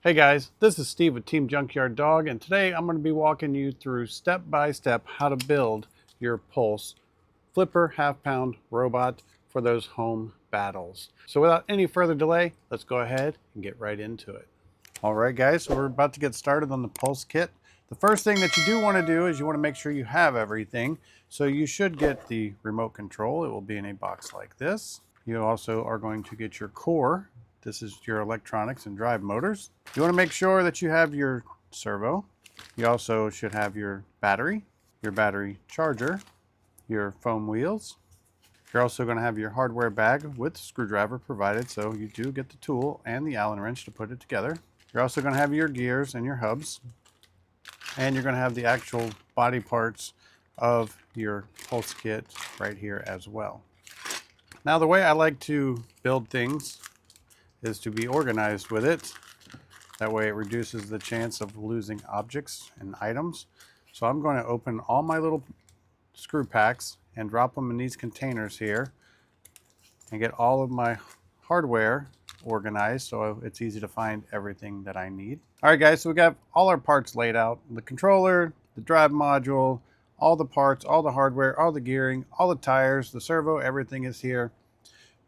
Hey guys, this is Steve with Team Junkyard Dog, and today I'm going to be walking you through step by step how to build your Pulse flipper half-pound robot for those home battles. So without any further delay, let's go ahead and get right into it. All right guys, so we're about to get started on the Pulse kit. The first thing that you do want to do is you want to make sure you have everything. So you should get the remote control. It will be in a box like this. You also are going to get your core. This is your electronics and drive motors. You want to make sure that you have your servo. You also should have your battery charger, your foam wheels. You're also going to have your hardware bag with screwdriver provided, so you do get the tool and the Allen wrench to put it together. You're also going to have your gears and your hubs, and you're going to have the actual body parts of your Pulse kit right here as well. Now the way I like to build things is to be organized with it. That way it reduces the chance of losing objects and items. So I'm going to open all my little screw packs and drop them in these containers here and get all of my hardware organized so it's easy to find everything that I need. All right guys, so we got all our parts laid out. The controller, the drive module, all the parts, all the hardware, all the gearing, all the tires, the servo, everything is here,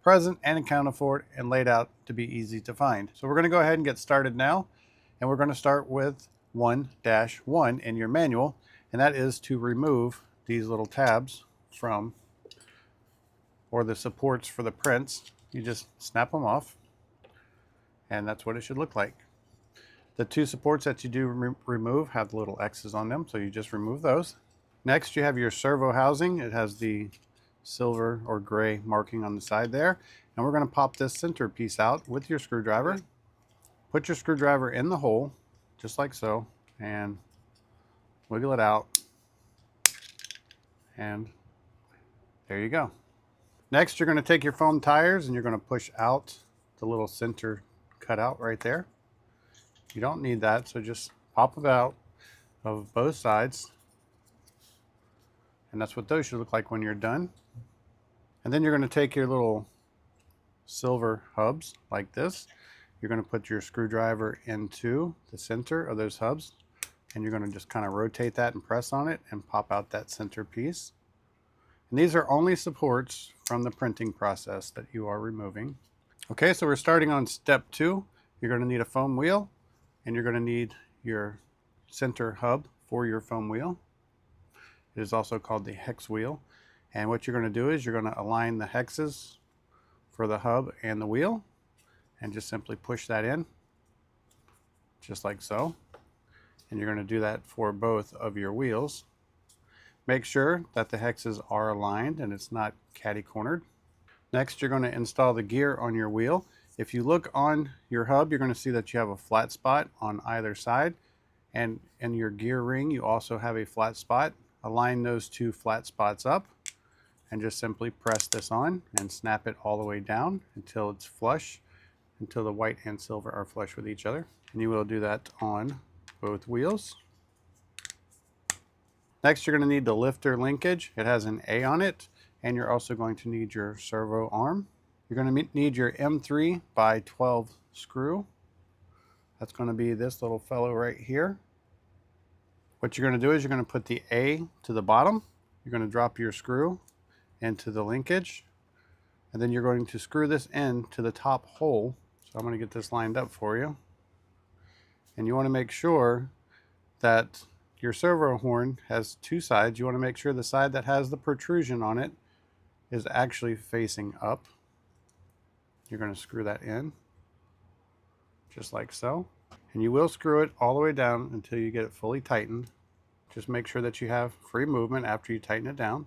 present and accounted for and laid out to be easy to find. So we're going to go ahead and get started now, and we're going to start with 1-1 in your manual, and that is to remove these little tabs from, or the supports for the prints. You just snap them off, and that's what it should look like. The two supports that you do remove have the little X's on them, so you just remove those. Next, you have your servo housing. It has the silver or gray marking on the side there, and we're going to pop this center piece out with your screwdriver. Put your screwdriver in the hole just like so and wiggle it out, and there you go. Next, you're going to take your foam tires and you're going to push out the little center cutout right there. You don't need that, so just pop it out of both sides, and that's what those should look like when you're done. And then you're going to take your little silver hubs like this. You're going to put your screwdriver into the center of those hubs, and you're going to just kind of rotate that and press on it and pop out that center piece. And these are only supports from the printing process that you are removing. Okay, so we're starting on step 2. You're going to need a foam wheel, and you're going to need your center hub for your foam wheel. It is also called the hex wheel. And what you're going to do is you're going to align the hexes for the hub and the wheel, and just simply push that in, just like so. And you're going to do that for both of your wheels. Make sure that the hexes are aligned and it's not catty-cornered. Next, you're going to install the gear on your wheel. If you look on your hub, you're going to see that you have a flat spot on either side, and in your gear ring you also have a flat spot. Align those two flat spots up and just simply press this on and snap it all the way down until it's flush, until the white and silver are flush with each other. And you will do that on both wheels. Next, you're going to need the lifter linkage. It has an A on it, and you're also going to need your servo arm. You're going to need your M3 by 12 screw. That's going to be this little fellow right here. What you're going to do is you're going to put the A to the bottom. You're going to drop your screw into the linkage, and then you're going to screw this in to the top hole. So I'm going to get this lined up for you. And you want to make sure that your servo horn has two sides. You want to make sure the side that has the protrusion on it is actually facing up. You're going to screw that in just like so. And you will screw it all the way down until you get it fully tightened. Just make sure that you have free movement after you tighten it down.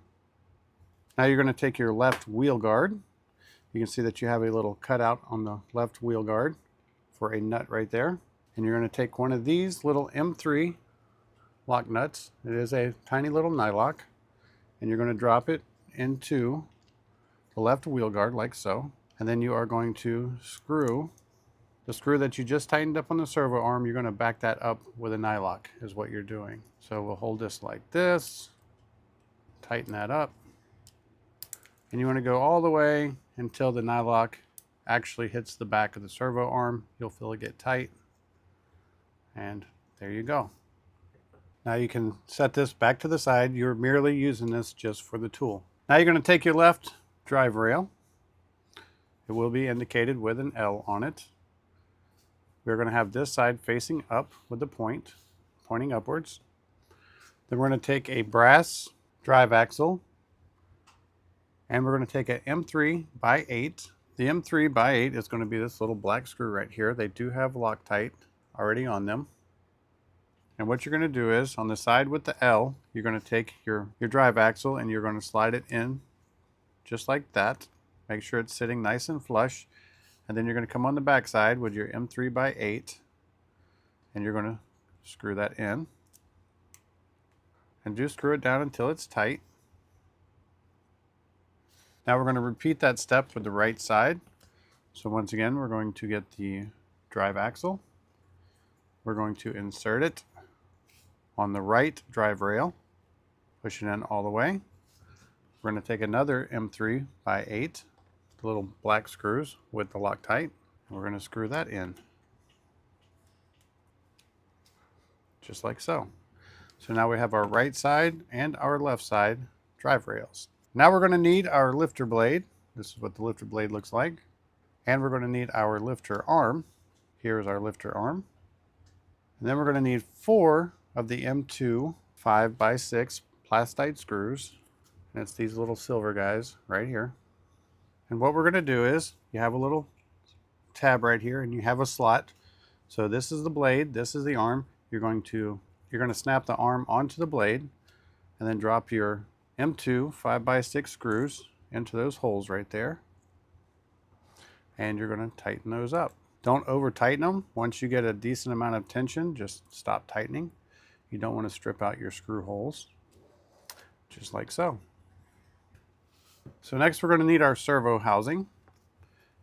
Now you're going to take your left wheel guard. You can see that you have a little cutout on the left wheel guard for a nut right there. And you're going to take one of these little M3 lock nuts. It is a tiny little nylock, and you're going to drop it into the left wheel guard like so. And then you are going to screw the screw that you just tightened up on the servo arm. You're going to back that up with a nylock is what you're doing. So we'll hold this like this, tighten that up, and you want to go all the way until the nylock actually hits the back of the servo arm. You'll feel it get tight. And there you go. Now you can set this back to the side. You're merely using this just for the tool. Now you're going to take your left drive rail. It will be indicated with an L on it. We're going to have this side facing up with the point pointing upwards. Then we're going to take a brass drive axle and we're going to take an M3 by 8. The M3 by 8 is going to be this little black screw right here. They do have Loctite already on them. And what you're going to do is on the side with the L, you're going to take your drive axle and you're going to slide it in just like that. Make sure it's sitting nice and flush. And then you're going to come on the back side with your M3 by 8 and you're going to screw that in. And just screw it down until it's tight. Now we're going to repeat that step with the right side. So once again, we're going to get the drive axle. We're going to insert it on the right drive rail, push it in all the way. We're going to take another M3 by 8, the little black screws with the Loctite, and we're going to screw that in, just like so. So now we have our right side and our left side drive rails. Now we're going to need our lifter blade. This is what the lifter blade looks like. And we're going to need our lifter arm. Here is our lifter arm. And then we're going to need 4 of the M2 5x6 plastite screws. And it's these little silver guys right here. And what we're going to do is you have a little tab right here and you have a slot. So this is the blade, this is the arm. You're going to snap the arm onto the blade and then drop your M2 5x6 screws into those holes right there. And you're going to tighten those up. Don't over tighten them. Once you get a decent amount of tension, just stop tightening. You don't want to strip out your screw holes, just like so. So next we're going to need our servo housing,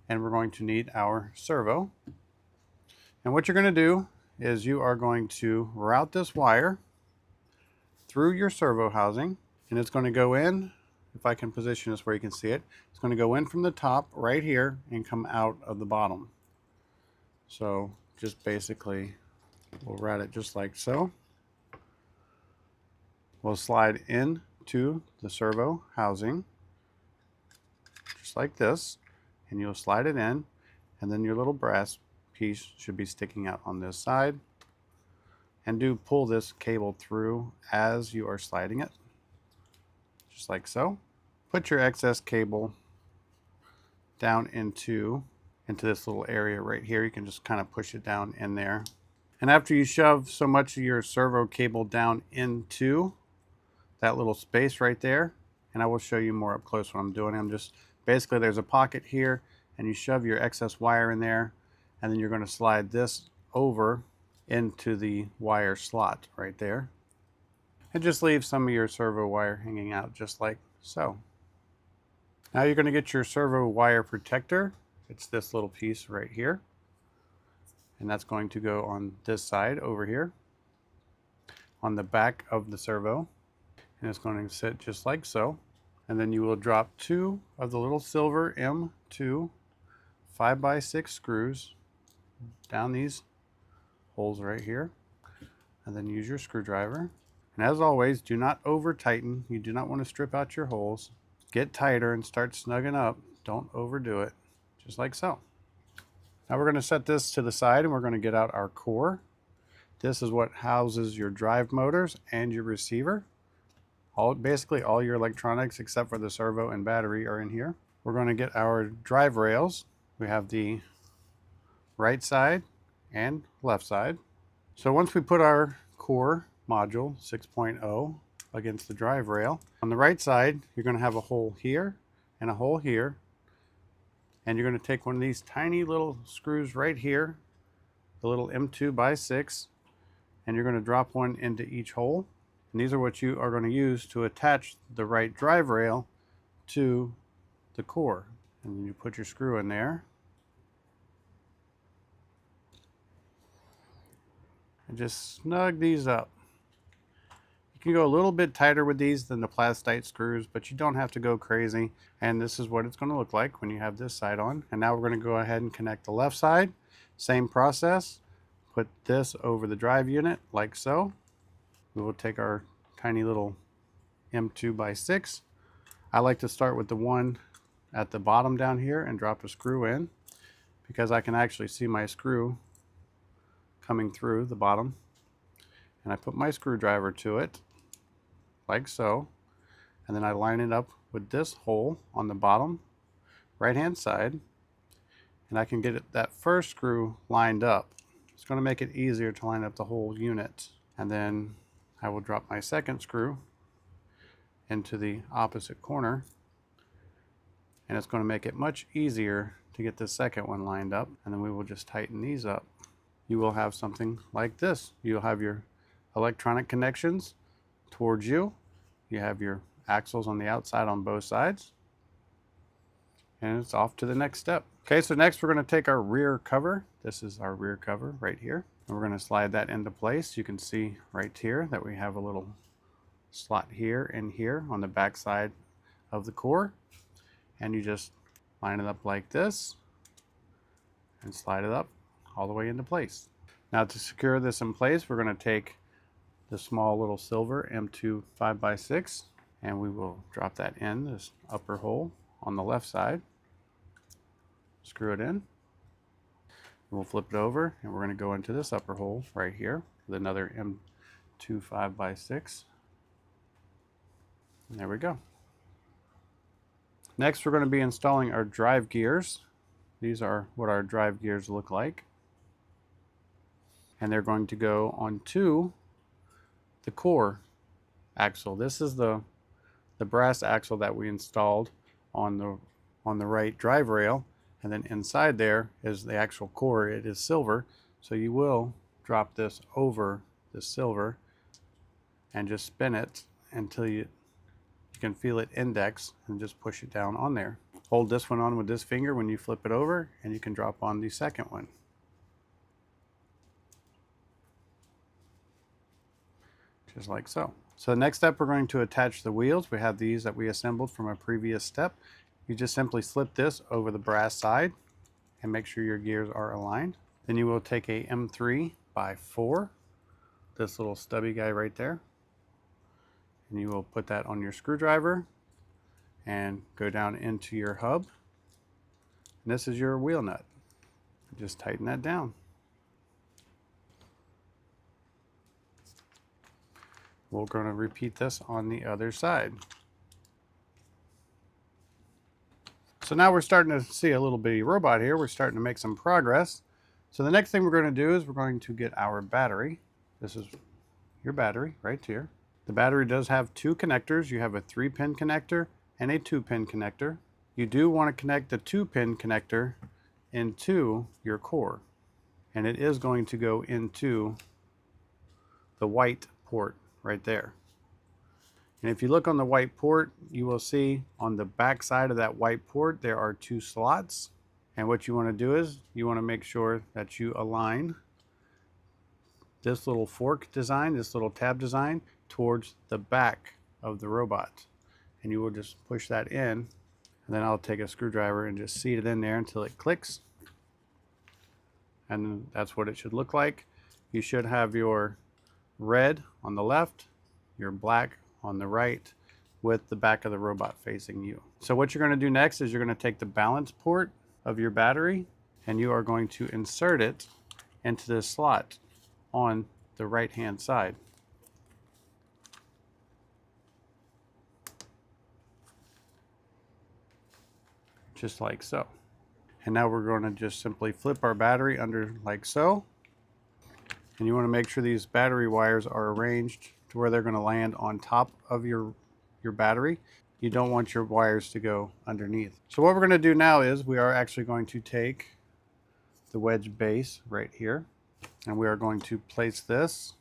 and we're going to need our servo. And what you're going to do is you are going to route this wire through your servo housing, and it's going to go in, if I can position this where you can see it, it's going to go in from the top right here and come out of the bottom. So just basically we'll route it just like so. We'll slide into the servo housing just like this, and you'll slide it in, and then your little brass piece should be sticking out on this side. And do pull this cable through as you are sliding it, just like so. Put your excess cable down into this little area right here. You can just kind of push it down in there. And after you shove so much of your servo cable down into that little space right there, and I will show you more up close what I'm doing. I'm just basically, there's a pocket here and you shove your excess wire in there, and then you're going to slide this over into the wire slot right there. And just leave some of your servo wire hanging out just like so. Now you're going to get your servo wire protector. It's this little piece right here. And that's going to go on this side over here on the back of the servo. And it's going to sit just like so. And then you will drop 2 of the little silver M2 5x6 screws down these holes right here. And then use your screwdriver. And as always, do not over tighten. You do not want to strip out your holes. Get tighter and start snugging up. Don't overdo it, just like so. Now we're going to set this to the side and we're going to get out our core. This is what houses your drive motors and your receiver. Basically all your electronics except for the servo and battery are in here. We're going to get our drive rails. We have the right side and left side. So once we put our core module 6.0 against the drive rail, on the right side you're going to have a hole here and a hole here, and you're going to take one of these tiny little screws right here, the little M2 by 6, and you're going to drop one into each hole. And these are what you are going to use to attach the right drive rail to the core. And then you put your screw in there. And just snug these up. You can go a little bit tighter with these than the plastite screws, but you don't have to go crazy. And this is what it's going to look like when you have this side on. And now we're going to go ahead and connect the left side. Same process. put this over the drive unit like so. We will take our tiny little M2x6. I like to start with the one at the bottom down here and drop a screw in, because I can actually see my screw coming through the bottom. And I put my screwdriver to it like so, and then I line it up with this hole on the bottom right hand side, and I can get that first screw lined up. It's going to make it easier to line up the whole unit. And then I will drop my second screw into the opposite corner, and it's going to make it much easier to get the second one lined up. And then we will just tighten these up. You will have something like this. You'll have your electronic connections towards you. You have your axles on the outside on both sides, and it's off to the next step. Okay, so next we're going to take our rear cover. This is our rear cover right here, and we're going to slide that into place. You can see right here that we have a little slot here and here on the back side of the core, and you just line it up like this and slide it up all the way into place. Now, to secure this in place, we're going to take the small little silver M2 5x6, and we will drop that in this upper hole on the left side. Screw it in. We'll flip it over, and we're going to go into this upper hole right here with another M2 5x6. And there we go. Next, we're going to be installing our drive gears. These are what our drive gears look like. And they're going to go onto the core axle. This is the brass axle that we installed on the right drive rail, and then inside there is the actual core. It is silver, so you will drop this over the silver and just spin it until you can feel it index, and just push it down on there. Hold this one on with this finger when you flip it over, and you can drop on the second one. Just like so. So the next step, we're going to attach the wheels. We have these that we assembled from a previous step. You just simply slip this over the brass side and make sure your gears are aligned. Then you will take a M3x4, this little stubby guy right there, and you will put that on your screwdriver and go down into your hub. And this is your wheel nut. Just tighten that down. We're going to repeat this on the other side. So now we're starting to see a little bitty robot here. We're starting to make some progress. So the next thing we're going to do is we're going to get our battery. This is your battery right here. The battery does have two connectors. You have a 3-pin connector and a 2-pin connector. You do want to connect the 2-pin connector into your core, and it is going to go into the white port right there. And if you look on the white port, you will see on the back side of that white port there are 2 slots. And what you want to do is you want to make sure that you align this little fork design, this little tab design, towards the back of the robot. And you will just push that in, and then I'll take a screwdriver and just seat it in there until it clicks. And that's what it should look like. You should have your red on the left, your black on the right, with the back of the robot facing you. So what you're going to do next is you're going to take the balance port of your battery, and you are going to insert it into this slot on the right hand side. Just like so. And now we're going to just simply flip our battery under like so. And you want to make sure these battery wires are arranged to where they're going to land on top of your battery. You don't want your wires to go underneath. So what we're going to do now is we are actually going to take the wedge base right here, and we are going to place this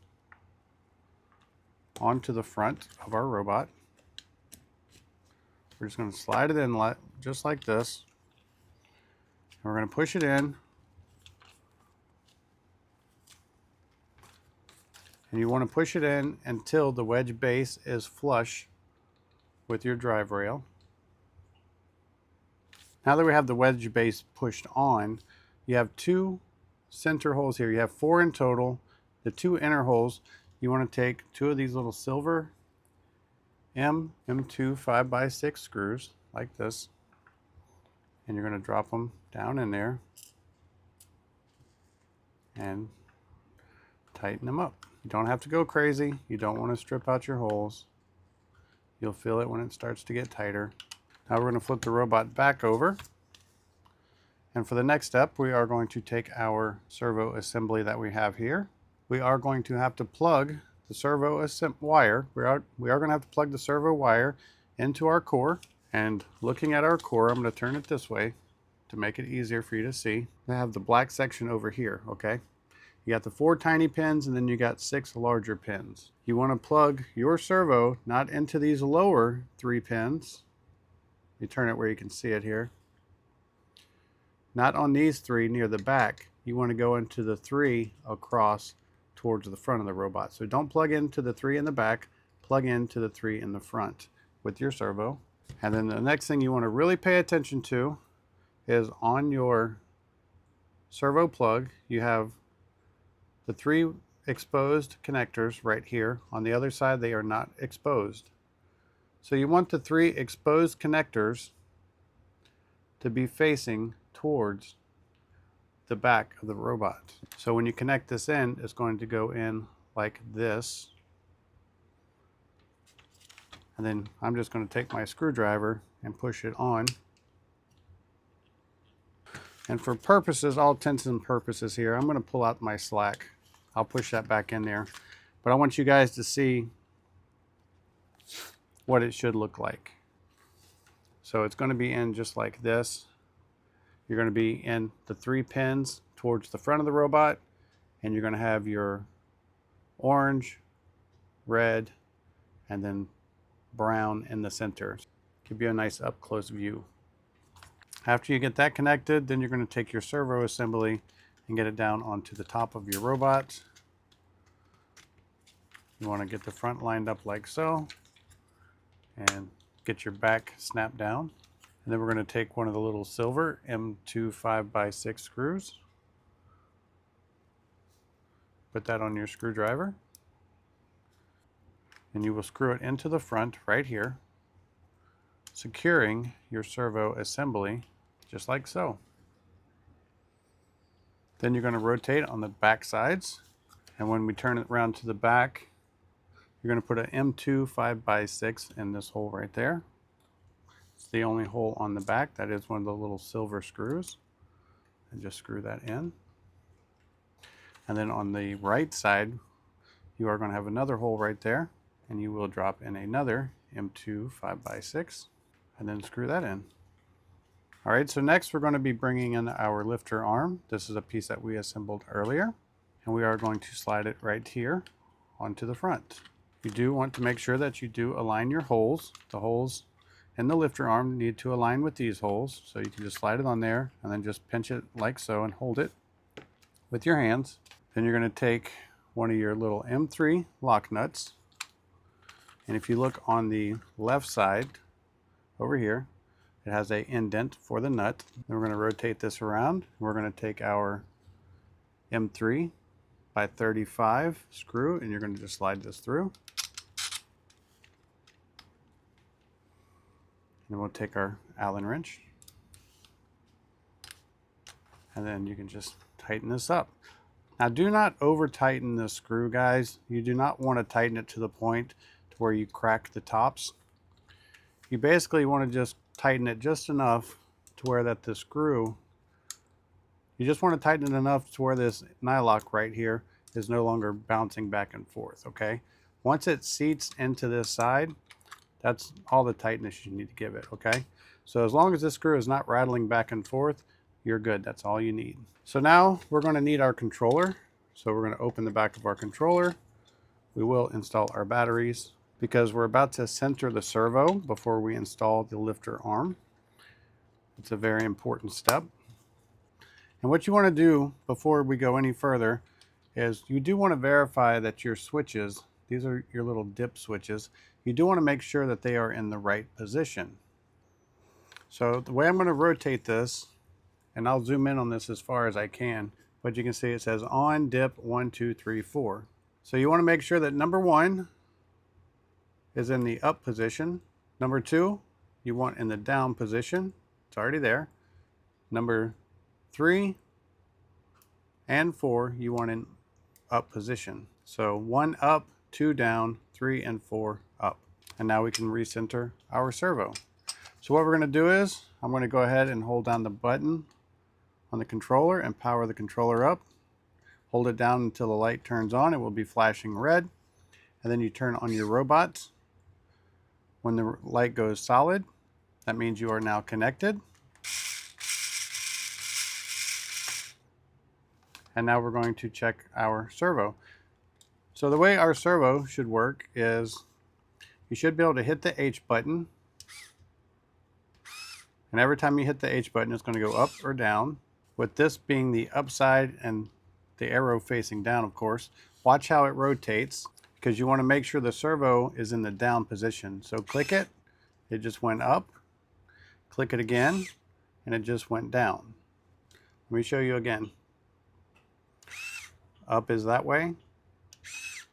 onto the front of our robot. We're just going to slide it in just like this. And we're going to push it in. And you want to push it in until the wedge base is flush with your drive rail. Now that we have the wedge base pushed on, you have 2 center holes here. You have 4 in total. The 2 inner holes, you want to take 2 of these little silver M2 5x6 screws like this, and you're going to drop them down in there and tighten them up. You don't have to go crazy. You don't want to strip out your holes. You'll feel it when it starts to get tighter. Now we're going to flip the robot back over. And for the next step, we are going to take our servo assembly that we have here. We are going to have to plug the servo wire. We are going to have to plug the servo wire into our core. And looking at our core, I'm going to turn it this way to make it easier for you to see. I have the black section over here, okay? You got the 4 tiny pins, and then you got 6 larger pins. You want to plug your servo not into these lower 3 pins. You turn it where you can see it here. Not on these 3 near the back. You want to go into the 3 across towards the front of the robot. So don't plug into the 3 in the back, plug into the 3 in the front with your servo. And then the next thing you want to really pay attention to is on your servo plug, you have the 3 exposed connectors right here. On the other side, they are not exposed. So you want the 3 exposed connectors to be facing towards the back of the robot. So when you connect this in, it's going to go in like this. And then I'm just going to take my screwdriver and push it on. And for purposes, all intents and purposes here, I'm going to pull out my slack. I'll push that back in there. But I want you guys to see what it should look like. So it's going to be in just like this. You're going to be in the 3 pins towards the front of the robot, and you're going to have your orange, red, and then brown in the center. Give you a nice up close view. After you get that connected, then you're going to take your servo assembly and get it down onto the top of your robot. You want to get the front lined up like so, and get your back snapped down. And then we're going to take one of the little silver M2 5x6 screws. Put that on your screwdriver. And you will screw it into the front right here, securing your servo assembly just like so. Then you're going to rotate on the back sides. And when we turn it around to the back, you're going to put an M2 5x6 in this hole right there. It's the only hole on the back. That is one of the little silver screws. And just screw that in. And then on the right side, you are going to have another hole right there. And you will drop in another M2 5x6 and then screw that in. All right, so next we're going to be bringing in our lifter arm. This is a piece that we assembled earlier. And we are going to slide it right here onto the front. You do want to make sure that you do align your holes. The holes in the lifter arm need to align with these holes. So you can just slide it on there and then just pinch it like so and hold it with your hands. Then you're going to take one of your little M3 lock nuts. And if you look on the left side over here, it has an indent for the nut. Then we're going to rotate this around. We're going to take our M3 by 35 screw, and you're going to just slide this through. And we'll take our Allen wrench, and then you can just tighten this up. Now do not over tighten this screw, guys. You do not want to tighten it to the point to where you crack the tops. You basically want to just tighten it just enough to where that the screw, you just want to tighten it enough to where this nylock right here is no longer bouncing back and forth, okay? Once it seats into this side, that's all the tightness you need to give it, okay? So as long as this screw is not rattling back and forth, you're good. That's all you need. So now we're going to need our controller. So we're going to open the back of our controller. We will install our batteries because we're about to center the servo before we install the lifter arm. It's a very important step. And what you want to do before we go any further is you do want to verify that your switches, these are your little dip switches, you do want to make sure that they are in the right position. So the way I'm going to rotate this, and I'll zoom in on this as far as I can, but you can see it says on dip 1, 2, 3, 4. So you want to make sure that number 1 is in the up position. Number 2 you want in the down position. It's already there. Number 3 and 4 you want in up position. So 1 up, 2 down, 3 and 4 up. And now we can recenter our servo. So what we're going to do is I'm going to go ahead and hold down the button on the controller and power the controller up. Hold it down until the light turns on. It will be flashing red. And then you turn on your robots. When the light goes solid, that means you are now connected. And now we're going to check our servo. So the way our servo should work is you should be able to hit the H button. And every time you hit the H button, it's going to go up or down. With this being the upside and the arrow facing down, of course, watch how it rotates because you want to make sure the servo is in the down position. So click it, it just went up. Click it again, and it just went down. Let me show you again. Up is that way,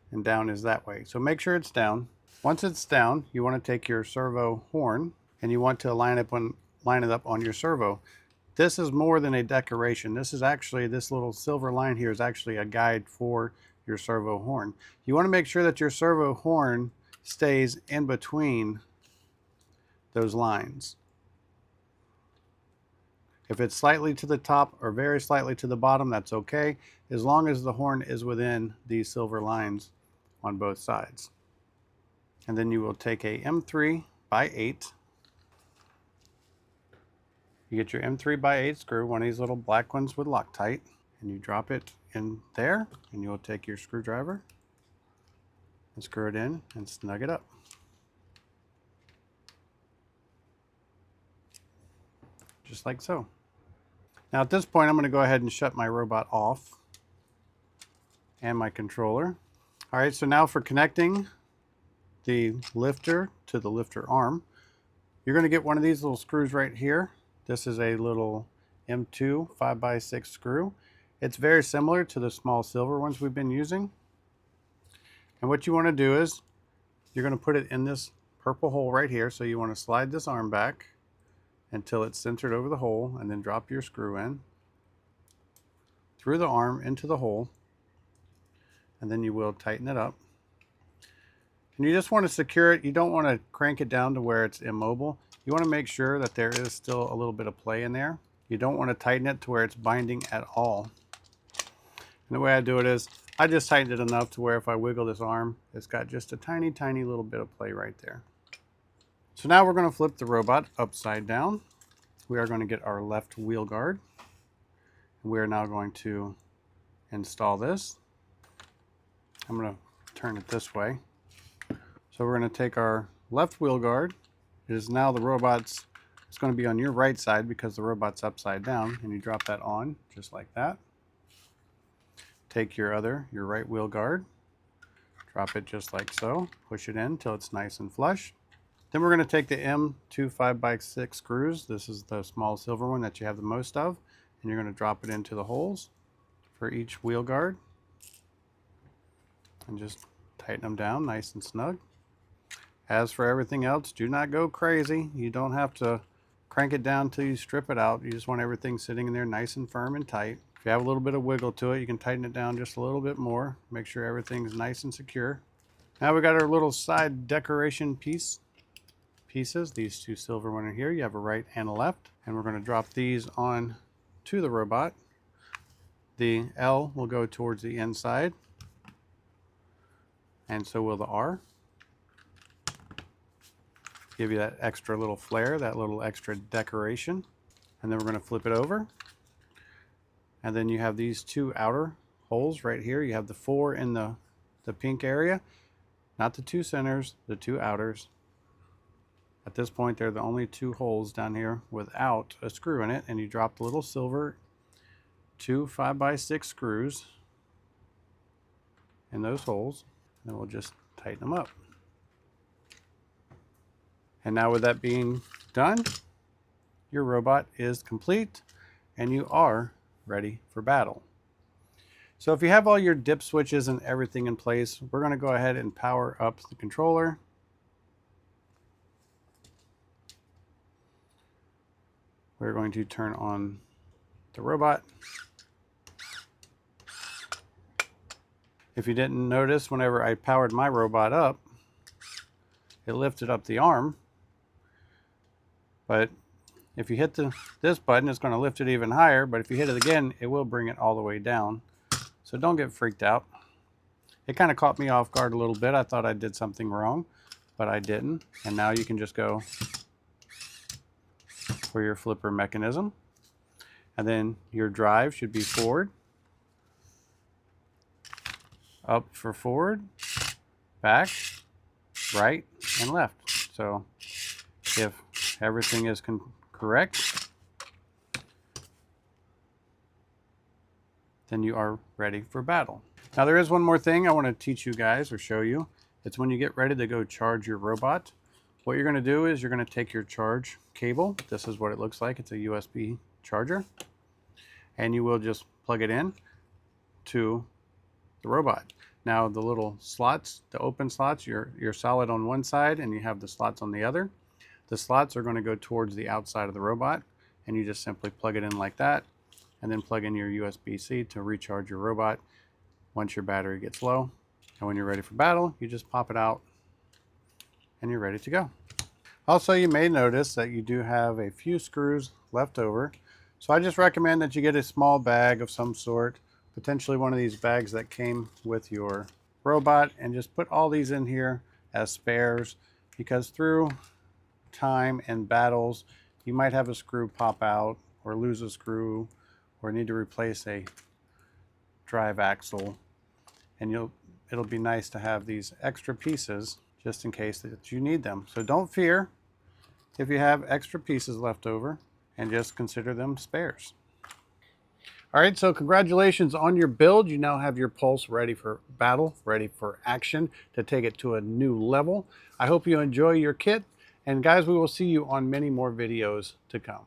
and down is that way. So make sure it's down. Once it's down, you want to take your servo horn, and you want to line it up on your servo. This is more than a decoration. This little silver line here is actually a guide for your servo horn. You want to make sure that your servo horn stays in between those lines. If it's slightly to the top or very slightly to the bottom, that's okay, as long as the horn is within these silver lines on both sides. And then you will take a M3x8. You get your M3x8 screw, one of these little black ones with Loctite, and you drop it in there, and you'll take your screwdriver and screw it in and snug it up. Just like so. Now at this point, I'm going to go ahead and shut my robot off and my controller. All right, so now for connecting the lifter to the lifter arm, you're going to get one of these little screws right here. This is a little M2 5x6 screw. It's very similar to the small silver ones we've been using. And what you want to do is you're going to put it in this purple hole right here. So you want to slide this arm back until it's centered over the hole, and then drop your screw in through the arm into the hole, and then you will tighten it up. And you just want to secure it. You don't want to crank it down to where it's immobile. You want to make sure that there is still a little bit of play in there. You don't want to tighten it to where it's binding at all. And the way I do it is I just tighten it enough to where if I wiggle this arm, it's got just a tiny, tiny little bit of play right there. So now we're going to flip the robot upside down. We are going to get our left wheel guard. We are now going to install this. I'm going to turn it this way. So we're going to take our left wheel guard. It is now it's going to be on your right side because the robot's upside down, and you drop that on just like that. Take your right wheel guard, drop it just like so, push it in until it's nice and flush. Then we're going to take the M2 5x6 screws. This is the small silver one that you have the most of, and you're going to drop it into the holes for each wheel guard and just tighten them down nice and snug. As for everything else, do not go crazy. You don't have to crank it down till you strip it out. You just want everything sitting in there nice and firm and tight. If you have a little bit of wiggle to it, you can tighten it down just a little bit more. Make sure everything's nice and secure. Now we got our little side decoration pieces. These two silver ones are here. You have a right and a left. And we're going to drop these on to the robot. The L will go towards the inside. And so will the R. Give you that extra little flair, that little extra decoration. And then we're going to flip it over. And then you have these two outer holes right here. You have the 4 in the pink area. Not the 2 centers, the 2 outers. At this point, they're the only 2 holes down here without a screw in it. And you drop the little silver 2 5x6 screws in those holes. And then we'll just tighten them up. And now with that being done, your robot is complete and you are ready for battle. So if you have all your dip switches and everything in place, we're going to go ahead and power up the controller. We're going to turn on the robot. If you didn't notice, whenever I powered my robot up, it lifted up the arm. But if you hit this button, it's going to lift it even higher. But if you hit it again, it will bring it all the way down. So don't get freaked out. It kind of caught me off guard a little bit. I thought I did something wrong, but I didn't. And now you can just go for your flipper mechanism. And then your drive should be forward, up for forward, back, right, and left. So if everything is correct, then you are ready for battle. Now there is one more thing I want to teach you guys or show you. It's when you get ready to go charge your robot. What you're going to do is you're going to take your charge cable. This is what it looks like. It's a USB charger. And you will just plug it in to the robot. Now the little slots, the open slots, you're solid on one side and you have the slots on the other. The slots are going to go towards the outside of the robot, and you just simply plug it in like that, and then plug in your USB-C to recharge your robot once your battery gets low. And when you're ready for battle, you just pop it out and you're ready to go. Also, you may notice that you do have a few screws left over. So I just recommend that you get a small bag of some sort, potentially one of these bags that came with your robot, and just put all these in here as spares, because through time and battles, you might have a screw pop out or lose a screw or need to replace a drive axle, and it'll be nice to have these extra pieces just in case that you need them. So don't fear if you have extra pieces left over, and just consider them spares. All right, so congratulations on your build. You now have your pulse ready for battle, ready for action to take it to a new level. I hope you enjoy your kit. And guys, we will see you on many more videos to come.